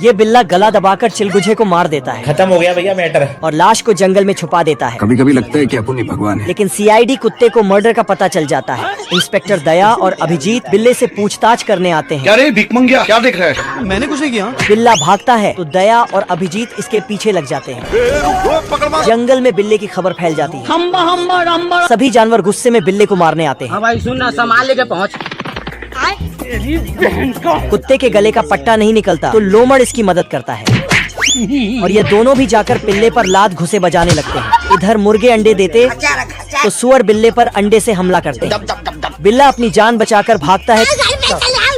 ये बिल्ला गला दबाकर चिलगुझे को मार देता है। खत्म हो गया भैया मैटर। और लाश को जंगल में छुपा देता है। कभी कभी लगता है कि अपन ही भगवान है। लेकिन सीआईडी कुत्ते को मर्डर का पता चल जाता है। इंस्पेक्टर दया और अभिजीत बिल्ले से पूछताछ करने आते हैं। क्या रे भिख मंगिया, क्या देख रहा है? मैंने कुछ नहीं किया। बिल्ला भागता है तो दया और अभिजीत इसके पीछे लग जाते हैं। जंगल में बिल्ले की खबर फैल जाती है। सभी जानवर गुस्से में बिल्ले को मारने आते हैं। भाई सुन ना, संभाल लेके पहुँच। कुत्ते के गले का पट्टा नहीं निकलता तो लोमड़ इसकी मदद करता है और ये दोनों भी जाकर बिल्ले पर लात घुसे बजाने लगते हैं। इधर मुर्गे अंडे देते तो सुअर बिल्ले पर अंडे से हमला करते हैं। बिल्ला अपनी जान बचाकर भागता है।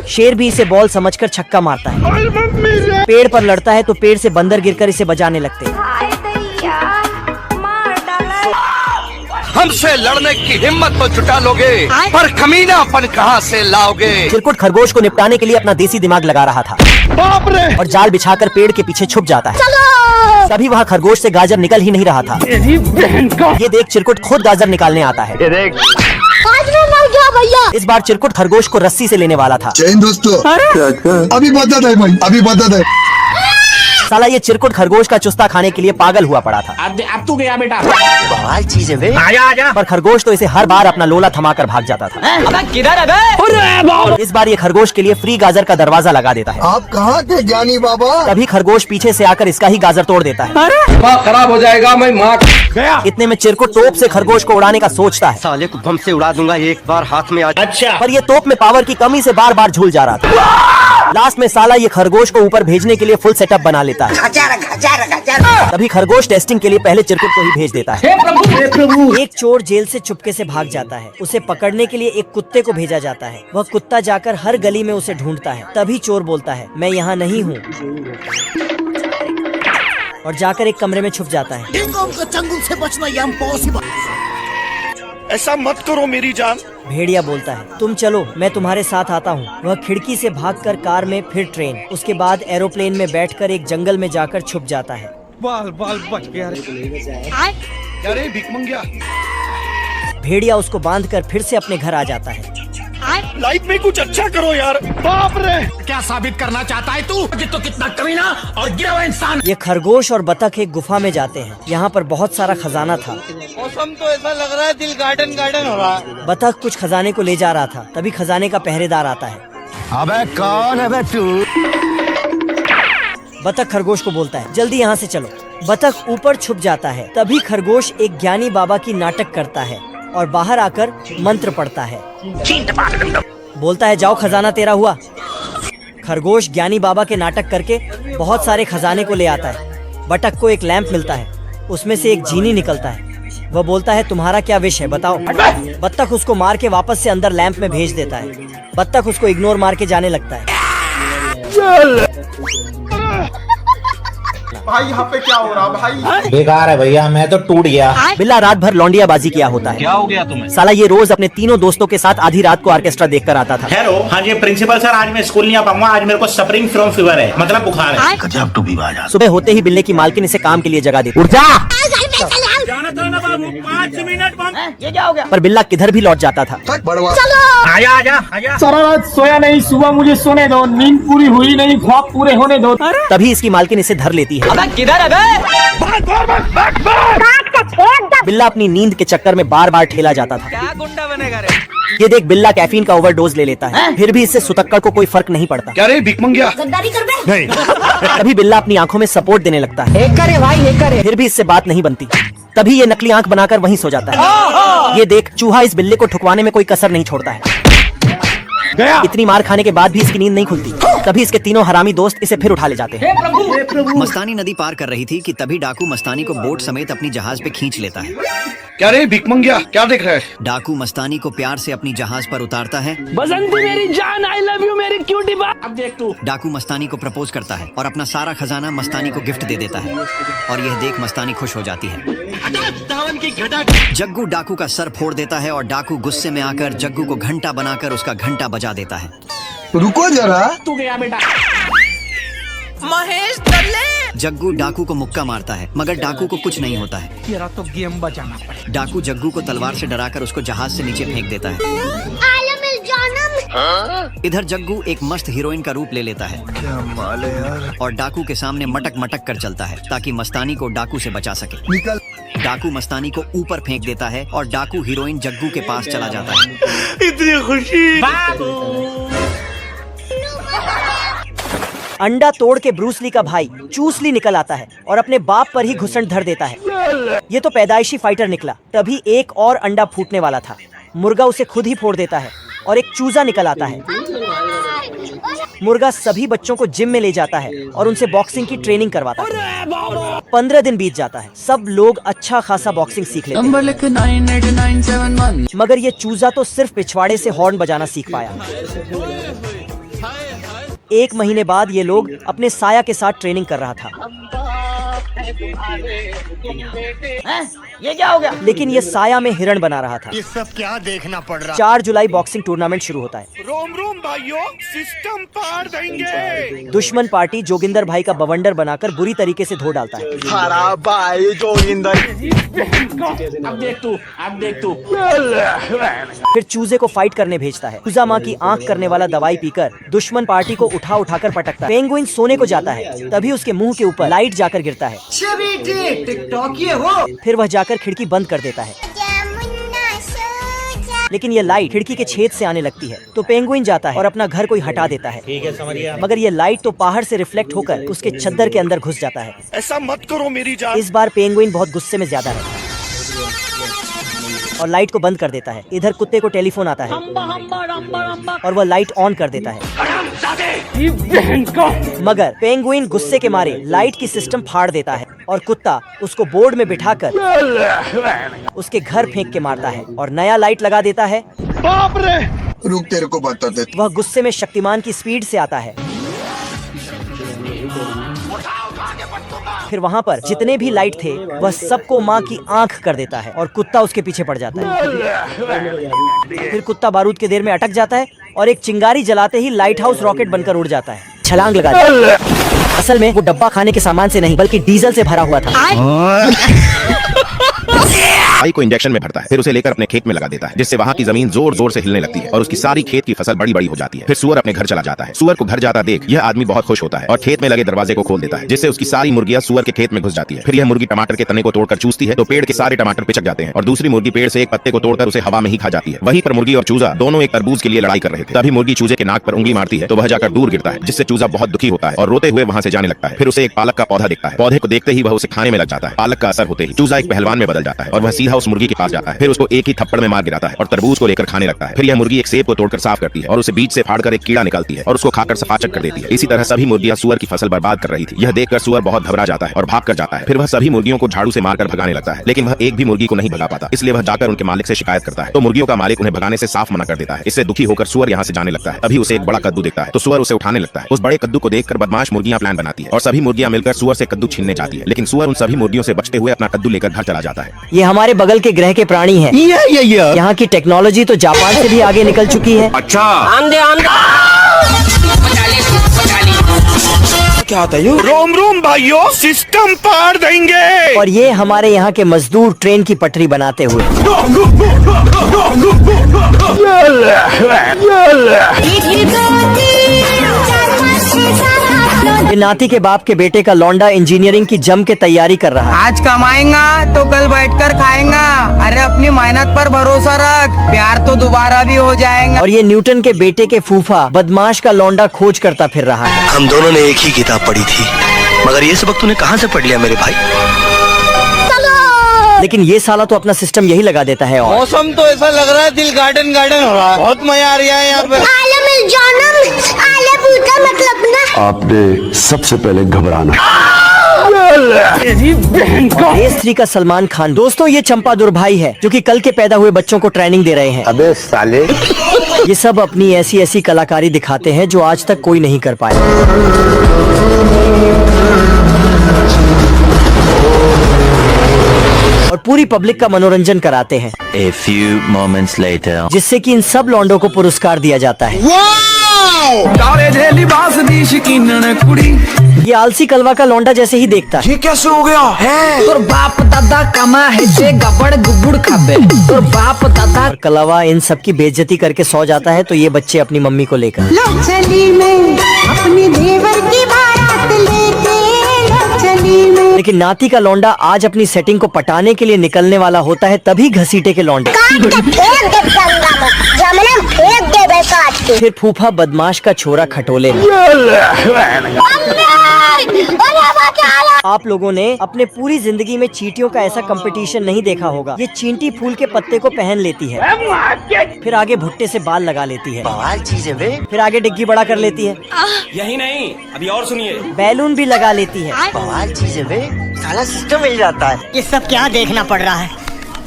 शेर भी इसे बॉल समझकर छक्का मारता है। पेड़ पर लड़ता है तो पेड़ से बंदर गिरकर इसे बजाने लगते हैं। हमसे लड़ने की हिम्मत तो जुटा लोगे, पर कमीनापन कहाँ से लाओगे? चिरकुट खरगोश को निपटाने के लिए अपना देसी दिमाग लगा रहा था। बाप रे! और जाल बिछाकर पेड़ के पीछे छुप जाता है। तभी वहाँ खरगोश से गाजर निकल ही नहीं रहा था। ये देख चिरकुट खुद गाजर निकालने आता है। आज मैं मर गया भैया। इस बार चिरकुट खरगोश को रस्सी से लेने वाला था। जैन दोस्तों, अभी बता दे भाई, अभी बता दे। साला ये चिरकुट खरगोश का चुस्ता खाने के लिए पागल हुआ पड़ा था। अब तू गया बेटा। बवाल चीज है बे। आजा। पर खरगोश तो इसे हर बार अपना लोला थमाकर भाग जाता था। अबे किधर है बे? इस बार ये खरगोश के लिए फ्री गाजर का दरवाजा लगा देता है। आप कहाँ थे ज्ञानी बाबा? तभी खरगोश पीछे से आकर इसका ही गाजर तोड़ देता है। दिमाग खराब हो जाएगा, मैं मार गया। इतने में चिरकुट तोप से खरगोश को उड़ाने का सोचता है। साले को बम से उड़ा दूंगा एक बार हाथ में आ। अच्छा। पर ये तोप में पावर की कमी से बार बार झूल जा रहा था। लास्ट में साला ये खरगोश को ऊपर भेजने के लिए फुल सेटअप बना लेता है। तभी खरगोश टेस्टिंग के लिए पहले चिरकुट को ही भेज देता है। एक चोर जेल से चुपके से भाग जाता है। उसे पकड़ने के लिए एक कुत्ते को भेजा जाता है। वह कुत्ता जाकर हर गली में उसे ढूंढता है। तभी चोर बोलता है, मैं यहाँ नहीं हूँ, और जाकर एक कमरे में छुप जाता है। चंगुल से बचना इम्पॉसिबल। ऐसा मत करो मेरी जान। भेड़िया बोलता है, तुम चलो, मैं तुम्हारे साथ आता हूँ। वह खिड़की से भागकर कार में, फिर ट्रेन, उसके बाद एरोप्लेन में बैठकर एक जंगल में जाकर छुप जाता है। बाल बच गया। क्या रे भिख मंगिया? भेड़िया उसको बांधकर फिर से अपने घर आ जाता है। लाइफ में कुछ अच्छा करो यार। बाप रे! क्या साबित करना चाहता है तू? कि तो कितना कमीना और गिरा हुआ इंसान। ये खरगोश और बतख एक गुफा में जाते हैं। यहाँ पर बहुत सारा खजाना था। मौसम तो ऐसा लग रहा है दिल गार्डन हो रहा है। बतख कुछ खजाने को ले जा रहा था। तभी खजाने का पहरेदार आता है। अबे कौन है बे तू? बतख खरगोश को बोलता है, जल्दी यहाँ से चलो। बतख ऊपर छुप जाता है। तभी खरगोश एक ज्ञानी बाबा की नाटक करता है और बाहर आकर मंत्र पढ़ता है। बोलता है, जाओ खजाना तेरा हुआ। खरगोश ज्ञानी बाबा के नाटक करके बहुत सारे खजाने को ले आता है। बतख को एक लैंप मिलता है। उसमें से एक जीनी निकलता है। वह बोलता है, तुम्हारा क्या विश है बताओ। बतख उसको मार के वापस से अंदर लैंप में भेज देता है। बतख उसको इग्नोर मार के जाने लगता है। भाई यहाँ पे क्या हो रहा भाई? बेकार है भैया, मैं तो टूट गया। बिल्ला रात भर लौंडियाबाजी किया होता है। क्या हो गया तुम्हें? साला ये रोज अपने तीनों दोस्तों के साथ आधी रात को ऑर्केस्ट्रा देखकर आता था। हेलो, हाँ जी प्रिंसिपल सर, आज मैं स्कूल नहीं आ पाऊंगा। आज मेरे को सफरिंग फ्रॉम फीवर है, मतलब बुखार है। गजब तू भी बाजा। सुबह सुबह होते ही बिल्ले की मालकिन इसे काम के लिए जगा देती। उठ जा! ये क्या हो गया? पर बिल्ला किधर भी लौट जाता था। बड़वा आजा। सारा रात सोया नहीं, सुबह मुझे सोने दो, नींद पूरी हुई नहीं, ख्वाब पूरे होने दो। तभी इसकी मालकिन इसे धर लेती है। अबे किधर है बे? बिल्ला अपनी नींद के चक्कर में बार बार ठेला जाता था। क्या गुंडा बनेगा रे? ये देख बिल्ला कैफीन का ओवरडोज ले लेता है। फिर भी इससे सुतक्कड़ को कोई फर्क नहीं पड़ता। क्या रे भिख मंगिया? गद्दारी कर बे? तभी बिल्ला अपनी आंखों में सपोर्ट देने लगता है। एक करे भाई, एक करे। फिर भी इससे बात नहीं बनती। तभी ये नकली आंख बनाकर वहीं सो जाता है। ये देख चूहा इस बिल्ले को ठुकवाने में कोई कसर नहीं छोड़ता है। इतनी मार खाने के बाद भी इसकी नींद नहीं खुलती। तभी इसके तीनों हरामी दोस्त इसे फिर उठा ले जाते हैं। मस्तानी नदी पार कर रही थी कि तभी डाकू मस्तानी को बोट समेत अपनी जहाज पे खींच लेता है। क्या रे भिख मंगिया, क्या देख रहा है? डाकू मस्तानी को प्यार से अपनी जहाज पर उतारता है। बसंती मेरी जान, आई लव यू मेरी क्यूटी बा। अब देख तू। डाकू मस्तानी को प्रपोज करता है और अपना सारा खजाना मस्तानी को गिफ्ट दे देता है। और यह देख मस्तानी खुश हो जाती है। जग्गू डाकू का सर फोड़ देता है और डाकू गुस्से में आकर जग्गू को घंटा बनाकर उसका घंटा बजा देता है। रुको जरा। तू गया बेटा। महेश दल्ले। जग्गू डाकू को मुक्का मारता है मगर डाकू को कुछ नहीं होता है। तेरा तो गेम बजाना पड़ेगा। डाकू जग्गू को तलवार से डराकर उसको जहाज से नीचे फेंक देता है। इधर जग्गू एक मस्त हीरोइन का रूप ले लेता है। क्या माल है यार। और डाकू के सामने मटक मटक कर चलता है ताकि मस्तानी को डाकू से बचा सके। निकल। डाकू मस्तानी को ऊपर फेंक देता है और डाकू हीरोइन जग्गू के पास चला जाता है। इतनी खुशी। अंडा तोड़ के ब्रूसली का भाई चूसली निकल आता है और अपने बाप पर ही घुसंड धर देता है। ये तो पैदाइशी फाइटर निकला। तभी एक और अंडा फूटने वाला था। मुर्गा उसे खुद ही फोड़ देता है और एक चूजा निकल आता है। मुर्गा सभी बच्चों को जिम में ले जाता है और उनसे बॉक्सिंग की ट्रेनिंग करवाता है। 15 दिन बीत जाता है। सब लोग अच्छा खासा बॉक्सिंग सीख लेते हैं। मगर ये चूजा तो सिर्फ पिछवाड़े से हॉर्न बजाना सीख पाया। 1 महीने बाद ये लोग अपने साया के साथ ट्रेनिंग कर रहा था। ये क्या हो गया? लेकिन ये साया में हिरण बना रहा था। ये सब क्या देखना पड़ रहा। 4 जुलाई बॉक्सिंग टूर्नामेंट शुरू होता है। रोम रोम भाइयों, सिस्टम पार देंगे। दुश्मन पार्टी जोगिंदर भाई का बवंडर बनाकर बुरी तरीके से धो डालता है। हरा भाई जोगिंदर। अब देख तू। फिर चूजे को फाइट करने भेजता है। चूजा माँ की आंख करने वाला दवाई पीकर दुश्मन पार्टी को उठा कर पटकता है। पेंगुइन सोने को जाता है। तभी उसके मुंह के ऊपर लाइट जाकर गिरता है। फिर वह जाकर खिड़की बंद कर देता है। लेकिन ये लाइट खिड़की के छेद से आने लगती है तो पेंगुइन जाता है और अपना घर कोई हटा देता है। ठीक है, समझिए। मगर ये लाइट तो बाहर से रिफ्लेक्ट होकर उसके चद्दर के अंदर घुस जाता है। ऐसा मत करो मेरी जान। इस बार पेंगुइन बहुत गुस्से में ज्यादा है और लाइट को बंद कर देता है। इधर कुत्ते को टेलीफोन आता है और वह लाइट ऑन कर देता है। मगर पेंगुइन गुस्से के मारे लाइट की सिस्टम फाड़ देता है और कुत्ता उसको बोर्ड में बिठाकर उसके घर फेंक के मारता है और नया लाइट लगा देता है। बाप रे। रुक, तेरे को बता दे। वह गुस्से में शक्तिमान की स्पीड से आता है। फिर वहाँ पर जितने भी लाइट थे वह सबको माँ की आंख कर देता है और कुत्ता उसके पीछे पड़ जाता है। फिर कुत्ता बारूद के देर में अटक जाता है और एक चिंगारी जलाते ही लाइट हाउस रॉकेट बनकर उड़ जाता है। छलांग लगा देता है। असल में वो डब्बा खाने के सामान से नहीं बल्कि डीजल से भरा हुआ था। भाई को इंजेक्शन में भरता है, फिर उसे लेकर अपने खेत में लगा देता है, जिससे वहाँ की जमीन जोर जोर से हिलने लगती है और उसकी सारी खेत की फसल बड़ी बड़ी हो जाती है। फिर सुअर अपने घर चला जाता है। सुअर को घर जाता देख यह आदमी बहुत खुश होता है और खेत में लगे दरवाजे को खोल देता है, जिससे उसकी सारी मुर्गियां सुअर के खेत में घुस जाती है। फिर यह मुर्गी टमाटर के तने को तोड़कर चूसती है तो पेड़ के सारे टमाटर पिचक जाते हैं और दूसरी मुर्गी पेड़ से एक पत्ते को तोड़कर उसे हवा में ही खा जाती है। वहीं पर मुर्गी और चूजा दोनों एक तरबूज के लिए लड़ाई कर रहे थे। तभी मुर्गी चूजे के नाक पर उंगली मारती है तो वह जाकर दूर गिरता है, जिससे चूजा बहुत दुखी होता है और रोते हुए वहाँ से जाने लगता है। फिर उसे एक पालक का पौधा दिखता है। पौधे को देखते ही वह उसे खाने में लग जाता है। पालक का असर होते ही चूजा एक पहलवान में बदल जाता है और वह सीधा उस मुर्गी के पास जाता है। फिर उसको एक ही थप्पड़ में मार गिराता है और तरबूज को लेकर खाने लगता है। फिर यह मुर्गी एक सेब को तोड़कर साफ करती है और उसे बीच से फाड़कर एक कीड़ा निकालती है और उसको खाकर सफाचक कर देती है। इसी तरह सभी मुर्गियां सुअर की फसल बर्बाद कर रही थी। यह देखकर सुअर बहुत घबरा जाता है और भाग कर जाता है। फिर वह सभी मुर्गियों को झाड़ू से मारकर भगाने लगता है, लेकिन वह एक भी मुर्गी को नहीं भगा पाता। इसलिए वह जाकर उनके मालिक से शिकायत करता है तो मुर्गियों का मालिक उन्हें भगाने से साफ मना कर देता है। इससे दुखी होकर सुअर यहाँ से जाने लगता है। तभी उसे एक बड़ा कद्दू दिखता है तो सुअर उसे उठाने लगता है। उस बड़े कद्दू को देखकर बदमाश मुर्गियां प्लान बनाती है और सभी मुर्गियां मिलकर सुअर से कद्दू छीनने जाती है, लेकिन सुअर उन सभी मुर्गियों से बचते हुए अपना कद्दू लेकर घर चला जाता है। ये हमारे बगल के ग्रह के प्राणी हैं। यहाँ की टेक्नोलॉजी तो जापान से भी आगे निकल चुकी है। अच्छा क्या होता है? रोम रोम भाइयों, सिस्टम पार देंगे। और ये हमारे यहाँ के मजदूर ट्रेन की पटरी बनाते हुए। ये नाती के बाप के बेटे का लौंडा इंजीनियरिंग की जम के तैयारी कर रहा है। आज कमाएगा तो कल बैठकर खाएगा। अरे अपनी मेहनत पर भरोसा रख, प्यार तो दोबारा भी हो जाएगा। और ये न्यूटन के बेटे के फूफा बदमाश का लौंडा खोज करता फिर रहा है। हम दोनों ने एक ही किताब पढ़ी थी, मगर ये सबक तूने कहाँ से पढ़ लिया मेरे भाई? लेकिन ये साला तो अपना सिस्टम यही लगा देता है। और मौसम तो ऐसा लग रहा है दिल गार्डन गार्डन हो रहा है। बहुत मजा आ रहा है यहाँ पे। मतलब ना आपने सबसे पहले घबराना। रेस 3 का सलमान खान। दोस्तों ये चंपादुर भाई है जो कि कल के पैदा हुए बच्चों को ट्रेनिंग दे रहे हैं। अबे साले। ये सब अपनी ऐसी ऐसी कलाकारी दिखाते हैं जो आज तक कोई नहीं कर पाया। और पूरी पब्लिक का मनोरंजन कराते हैं। A few moments later. जिससे कि इन सब लौंडों को पुरस्कार दिया जाता है। ये आलसी कलवा का लौंडा जैसे ही देखता है। ये कैसे हो गया है? तोर बाप दादा कमा है से गबड़ गुबुड़ खाबे। तोर बाप दादा और कलवा इन सब की बेइज्जती करके सो जाता है। तो ये बच्चे अपनी मम्मी को लेकर चली मैं अपनी देवर की बारात लेके चली मैं। लेकिन नाती का लौंडा आज अपनी सेटिंग को पटाने के लिए निकलने वाला होता है, तभी घसीटे के लौंडे फिर फूफा बदमाश का छोरा खटोले। आप लोगों ने अपने पूरी जिंदगी में चींटियों का ऐसा कंपटीशन नहीं देखा होगा। ये चींटी फूल के पत्ते को पहन लेती है, फिर आगे भुट्टे से बाल लगा लेती है, फिर आगे डिग्गी बड़ा कर लेती है। यही नहीं, अभी और सुनिए। बैलून भी लगा लेती है। सारा सिस्टम मिल जाता है। ये सब क्या देखना पड़ रहा है?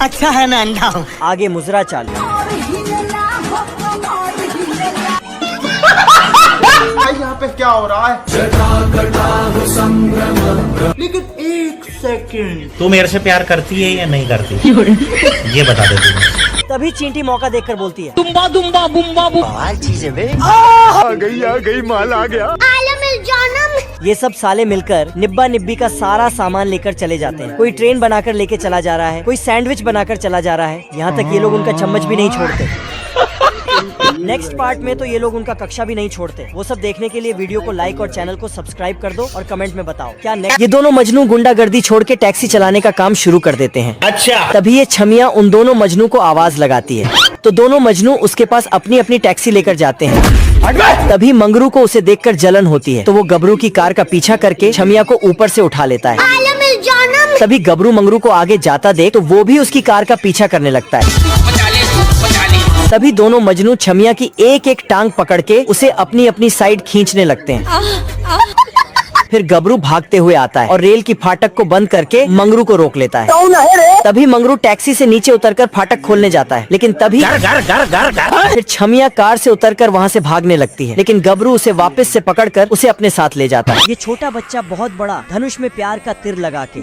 अच्छा है मैं अंधा हूँ। आगे मुजरा चालू। यहाँ पे क्या हो रहा है? लेकिन एक सेकंड, तू मेरे से प्यार करती है या नहीं करती? ये बता दे तू। तभी चींटी मौका देखकर बोलती है, दुम्बा दुम्बा बुम्बा बुम्बा चीज है बे। आ गई माल आ गया। ये सब साले मिलकर निब्बा निब्बी का सारा सामान लेकर चले जाते हैं। कोई ट्रेन बनाकर लेके चला जा रहा है, कोई सैंडविच बनाकर चला जा रहा है, यहाँ तक ये लोग उनका चम्मच भी नहीं छोड़ते। नेक्स्ट पार्ट में तो ये लोग उनका कक्षा भी नहीं छोड़ते। वो सब देखने के लिए वीडियो को लाइक और चैनल को सब्सक्राइब कर दो और कमेंट में बताओ क्या नेक्स्ट। ये दोनों मजनू गुंडागर्दी छोड़ के टैक्सी चलाने का काम शुरू कर देते हैं। अच्छा। तभी ये छमिया उन दोनों मजनू को आवाज लगाती है, तो दोनों मजनू उसके पास अपनी अपनी टैक्सी लेकर जाते हैं। तभी मंगरू को उसे देखकर जलन होती है, तो वो गबरू की कार का पीछा करके छमिया को ऊपर से उठा लेता है। तभी गबरू मंगरू को आगे जाता देख तो वो भी उसकी कार का पीछा करने लगता है। तभी दोनों मजनू छमिया की एक एक टांग पकड़ के उसे अपनी अपनी साइड खींचने लगते हैं। फिर गबरू भागते हुए आता है और रेल की फाटक को बंद करके मंगरू को रोक लेता है। तभी मंगरू टैक्सी से नीचे उतरकर फाटक खोलने जाता है, लेकिन तभी फिर छमिया कार से उतरकर वहाँ से भागने लगती है, लेकिन गबरू उसे वापस से पकड़कर उसे अपने साथ ले जाता है। ये छोटा बच्चा बहुत बड़ा धनुष में प्यार का तीर लगा के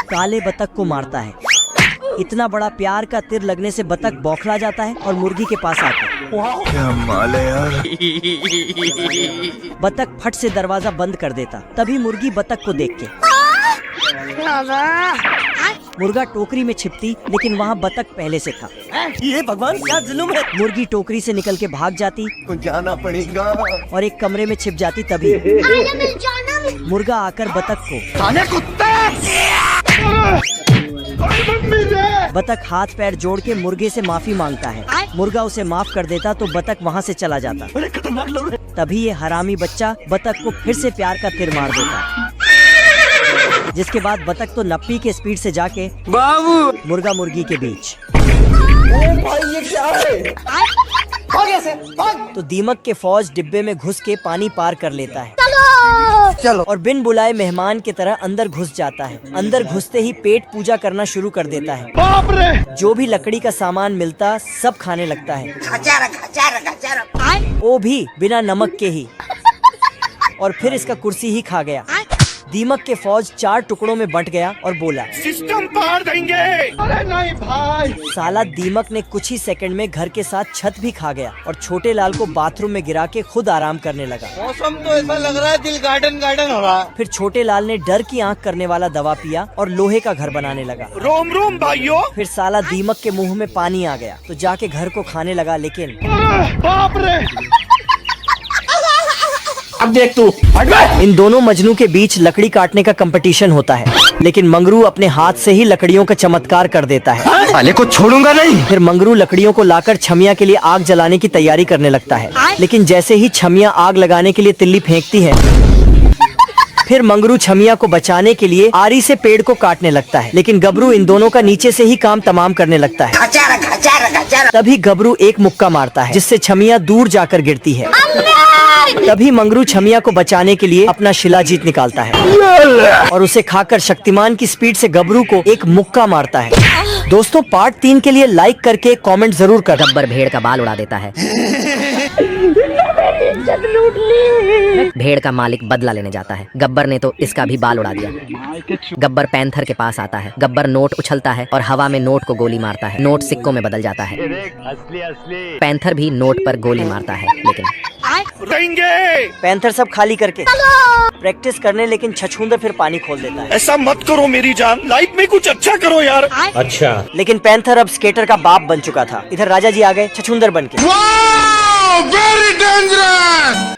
काले बतख को मारता है। इतना बड़ा प्यार का तीर लगने से बतख बौखला जाता है और मुर्गी के पास आता है। क्या माल है यार। बतख फट से दरवाजा बंद कर देता। तभी मुर्गी बतख को देख के मुर्गा टोकरी में छिपती, लेकिन वहाँ बतख पहले से था। ये भगवान क्या जुल्म है। मुर्गी टोकरी से निकल के भाग जाती, जाना पड़ेगा और एक कमरे में छिप जाती। तभी मुर्गा आकर बतख को बतख हाथ पैर जोड़ के मुर्गे से माफी मांगता है। मुर्गा उसे माफ कर देता तो बतख वहाँ से चला जाता। तभी ये हरामी बच्चा बतख को फिर से प्यार का तीर मार देता, जिसके बाद बतख तो नप्पी के स्पीड से जाके बाबू मुर्गा मुर्गी के बीच। भाई ये क्या है? तो दीमक के फौज डिब्बे में घुस के पानी पार कर लेता है। चलो। और बिन बुलाए मेहमान की तरह अंदर घुस जाता है। अंदर घुसते ही पेट पूजा करना शुरू कर देता है। बाप रे। जो भी लकड़ी का सामान मिलता सब खाने लगता है, वो भी बिना नमक के ही। और फिर इसका कुर्सी ही खा गया। दीमक के फौज 4 टुकड़ों में बंट गया और बोला, सिस्टम पार देंगे। अरे नहीं भाई। साला दीमक ने कुछ ही सेकंड में घर के साथ छत भी खा गया और छोटे लाल को बाथरूम में गिरा के खुद आराम करने लगा। मौसम तो ऐसा लग रहा है दिल गार्डन गार्डन हो रहा है। फिर छोटे लाल ने डर की आंख करने वाला दवा पिया और लोहे का घर बनाने लगा। रोम रोम भाइयों। फिर साला दीमक के मुंह में पानी आ गया तो जाके घर को खाने लगा, लेकिन बाप रे। अब देख तू। इन दोनों मजनू के बीच लकड़ी काटने का कंपटीशन होता है, लेकिन मंगरू अपने हाथ से ही लकड़ियों का चमत्कार कर देता है। साले को छोड़ूंगा नहीं। फिर मंगरू लकड़ियों को लाकर छमिया के लिए आग जलाने की तैयारी करने लगता है, लेकिन जैसे ही छमिया आग लगाने के लिए तिल्ली फेंकती है, फिर मंगरू छमिया को बचाने के लिए आरी से पेड़ को काटने लगता है, लेकिन गबरू इन दोनों का नीचे से ही काम तमाम करने लगता है। तभी गबरू एक मुक्का मारता है, जिससे छमिया दूर जाकर गिरती है। तभी मंगरू छमिया को बचाने के लिए अपना शिलाजीत निकालता है और उसे खाकर शक्तिमान की स्पीड से गबरू को एक मुक्का मारता है। दोस्तों, पार्ट 3 के लिए लाइक करके कमेंट जरूर कर। गब्बर भेड़ का बाल उड़ा देता है। भेड़ का मालिक बदला लेने जाता है। गब्बर ने तो इसका भी बाल उड़ा दिया। गब्बर पैंथर के पास आता है। गब्बर नोट उछलता है और हवा में नोट को गोली मारता है। नोट सिक्कों में बदल जाता है। पैंथर भी नोट पर गोली मारता है, लेकिन पैंथर सब खाली करके प्रैक्टिस करने, लेकिन छछूंदर फिर पानी खोल देता है। ऐसा मत करो मेरी जान, लाइफ में कुछ अच्छा करो यार। अच्छा लेकिन पैंथर अब स्केटर का बाप बन चुका था। इधर राजा जी आ गए छछूंदर बन के। Very dangerous.